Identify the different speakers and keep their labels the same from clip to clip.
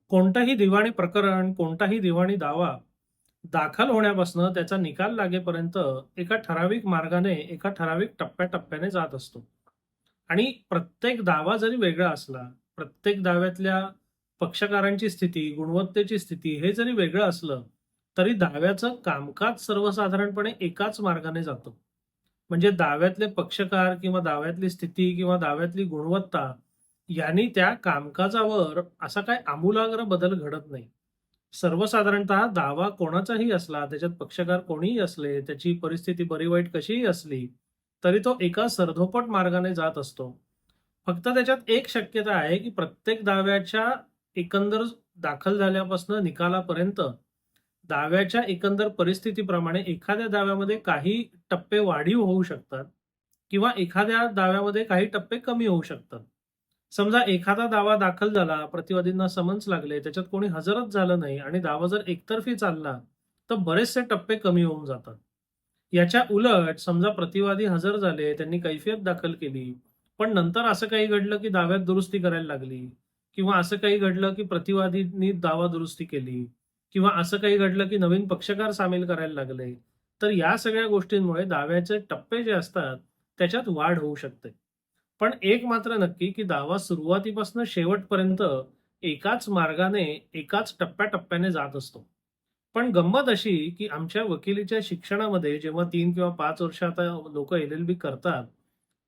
Speaker 1: कोणतंही दिवाणी प्रकरण, कोणताही दिवाणी दावा दाखल होण्यापासून त्याचा निकाल लागेपर्यंत एका ठराविक मार्गाने, एका ठराविक टप्प्याटप्प्याने जात असतो. आणि प्रत्येक दावा जरी वेगळा असला, प्रत्येक दाव्यातल्या पक्षकारांची स्थिती, गुणवत्तेची स्थिती हे जरी वेगळं असलं, तरी दाव्याचं कामकाज सर्वसाधारणपणे एकाच मार्गाने जातं. म्हणजे दाव्यातले पक्षकार किंवा दाव्यातली स्थिती किंवा दाव्यातली गुणवत्ता यांनी त्या कामकाजावर असा काही आमूलाग्र बदल घडत नाही. सर्वसाधारणतः दावा कोणाचाही असला, त्याच्यात पक्षकार कोणीही असले, त्याची परिस्थिती बरी वाईट कशीही असली, तरी तो एका सरधोपट मार्गाने जात असतो. फक्त त्याच्यात एक शक्यता आहे, की प्रत्येक दाव्याच्या एकंदर दाखल झाल्यापासून निकालापर्यंत दाव्याच्या एकंदर परिस्थितीप्रमाणे एखाद्या दाव्यामध्ये काही टप्पे वाढीव होऊ शकतात किंवा एखाद्या दाव्यामध्ये काही टप्पे कमी होऊ शकतात. समजा एखादा दावा दाखल झाला, प्रतिवादींना समन्स लागले, त्याच्यात कोणी हजरच झालं नाही आणि दावा जर एकतर्फी चालला, तर बरेचसे टप्पे कमी होऊन जातात. याच्या उलट समजा प्रतिवादी हजर झाले, त्यांनी कैफियत दाखल केली, पण नंतर असं काही घडलं, की दाव्यात दुरुस्ती करायला लागली किंवा असं काही घडलं, की प्रतिवादींनी दावा दुरुस्ती केली किंवा असं काही घडलं, की नवीन पक्षकार सामील करायला लागले. तर या सगळ्या गोष्टींमुळे दाव्याचे टप्पे जे असतात, त्याच्यात वाढ होऊ शकते. पण एक मात्र नक्की, की दावा सुरुवातीपासून शेवटपर्यंत एकाच मार्गाने, एकाच टप्प्याटप्प्याने जात असतो. पण गंमत अशी, की आमच्या वकिलीच्या शिक्षणामध्ये जेव्हा 3 किंवा 5 वर्ष आता लोकं एल-एल-बी करतात,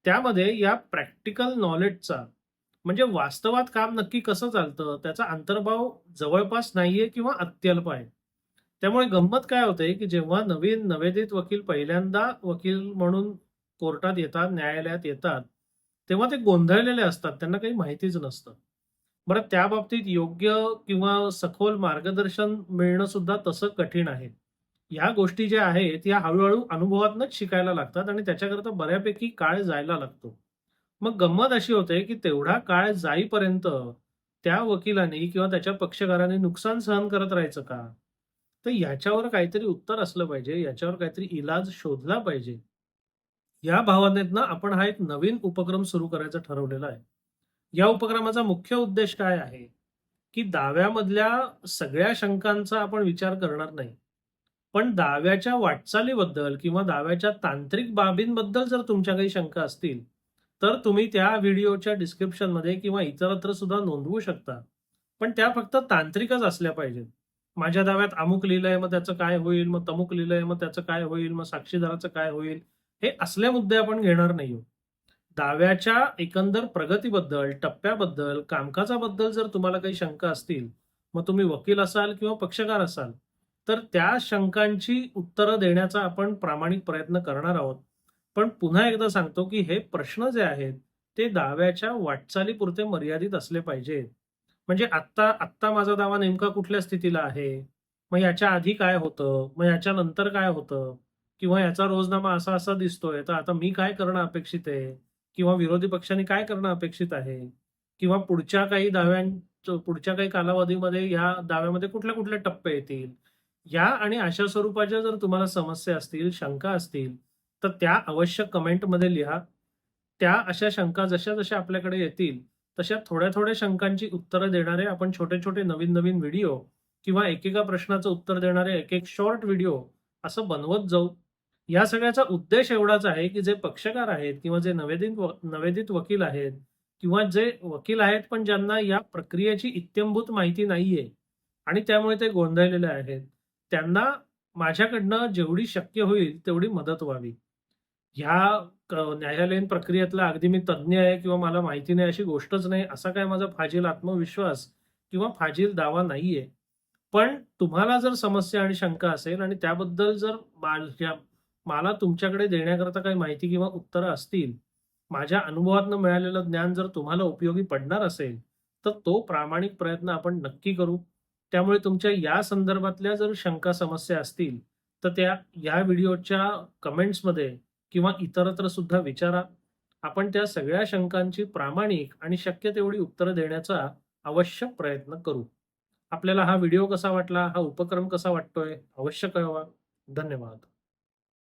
Speaker 1: त्यामध्ये या प्रॅक्टिकल नॉलेजचा म्हणजे वास्तवात काम नक्की कसं चालतं, त्याचा अंतर्भाव जवळपास नाहीये किंवा अत्यल्प आहे. त्यामुळे गंमत काय होते, की जेव्हा नवीन नवेदित वकील पहिल्यांदा वकील म्हणून कोर्टात येतात, न्यायालयात येतात, तेव्हा ते गोंधळलेले असतात. त्यांना काही माहितीच नसतं. बरं त्या बाबतीत योग्य किंवा सखोल मार्गदर्शन मिळणं सुद्धा तसं कठीण आहे. ह्या गोष्टी ज्या आहेत, या हळू अनुभवातनंच शिकायला लागतात आणि त्याच्याकरता बऱ्यापैकी काळ जायला लागतो. मग गंमत अशी होते, की तेवढा काळ जाईपर्यंत त्या वकिलाने किंवा त्याच्या पक्षकाराने नुकसान सहन करत राहायचं का? तर याच्यावर काहीतरी उत्तर असलं पाहिजे. याच्यावर काहीतरी इलाज शोधला पाहिजे. या भावनेतनं आपण हा एक नवीन उपक्रम सुरू करायचा ठरवलेला आहे. या उपक्रमाचा मुख्य उद्देश काय आहे, की दाव्यामधल्या सगळ्या शंकांचा आपण विचार करणार नाही. पण दाव्याच्या वाटचालीबद्दल किंवा दाव्याच्या तांत्रिक बाबींबद्दल जर तुमच्या काही शंका असतील, तर तुम्ही त्या व्हिडिओच्या डिस्क्रिप्शनमध्ये किंवा इतरत्र सुद्धा नोंदवू शकता. पण त्या फक्त तांत्रिकच असल्या पाहिजेत. माझ्या दाव्यात अमुक लिहिलंय, मग त्याचं काय होईल? मग तमुक लिहिलंय, मग त्याचं काय होईल? मग साक्षीदाराचं काय होईल? हे असले मुद्दे आपण घेणार नाही आहोत. दाव्याच्या एकंदर प्रगतीबद्दल, टप्प्याबद्दल, कामकाजाबद्दल जर तुम्हाला काही शंका असतील, मग तुम्ही वकील असाल किंवा पक्षकार असाल, तर त्या शंकांची उत्तरं देण्याचा आपण प्रामाणिक प्रयत्न करणार आहोत. पण पुन्हा एकदा सांगतो, की हे प्रश्न जे आहेत, ते दाव्याच्या वाटचालीपुरते मर्यादित असले पाहिजेत. म्हणजे आत्ता आत्ता माझा दावा नेमका कुठल्या स्थितीला आहे? मग याच्या आधी काय होतं? मग याच्यानंतर काय होतं? किंवा याचा रोजनामा असा-असा दिसतोय, तर आता मी काय करणं अपेक्षित आहे? किंवा विरोधी पक्षाने काय करणं अपेक्षित आहे? किंवा पुढच्या काही कालावधीमध्ये या दाव्यामध्ये कुठले-कुठले टप्पे येतील? या आणि अशा स्वरूपाच्या जर तुम्हाला समस्या असतील, शंका असतील, तर त्या अवश्य कमेंटमध्ये लिहा. त्या अशा शंका जशा-जशा आपल्याकडे येतील, तशा थोड्या-थोड्या शंकांची उत्तरं देणारे आपण छोटे-छोटे नवीन-नवीन व्हिडिओ किंवा एकेका प्रश्नाचं उत्तर देणारे एक-एक शॉर्ट व्हिडिओ असं बनवत जाऊ. या सगळ्याचा उद्देश एवढाच आहे, की जे पक्षकार आहेत किंवा जे नवेदित वकील आहेत किंवा जे वकील आहेत, पण ज्यांना या प्रक्रियेची इत्थंभूत माहिती नाहीये आणि त्यामुळे ते गोंधळलेले आहेत, त्यांना माझ्याकडनं जेवढी शक्य होईल तेवढी मदत व्हावी. ह्या न्यायालयीन प्रक्रियेतला अगदी मी तज्ञ आहे किंवा मला माहिती नाही अशी गोष्टच नाही, असा काही माझा फाजील आत्मविश्वास किंवा फाजील दावा नाहीये. पण तुम्हाला जर समस्या आणि शंका असेल आणि त्याबद्दल जर मला तुमच्याकडे देण्याकरता काही माहिती किंवा उत्तरं असतील, माझ्या अनुभवातनं मिळालेलं ज्ञान जर तुम्हाला उपयोगी पडणार असेल, तर तो प्रामाणिक प्रयत्न आपण नक्की करू. त्यामुळे तुमच्या या संदर्भातल्या जर शंका, समस्या असतील, तर त्या या व्हिडिओच्या कमेंट्समध्ये किंवा इतरत्र सुद्धा विचारा. आपण त्या सगळ्या शंकांची प्रामाणिक आणि शक्य तेवढी उत्तरं देण्याचा अवश्य प्रयत्न करू. आपल्याला हा व्हिडिओ कसा वाटला, हा उपक्रम कसा वाटतोय, अवश्य कळवा. धन्यवाद.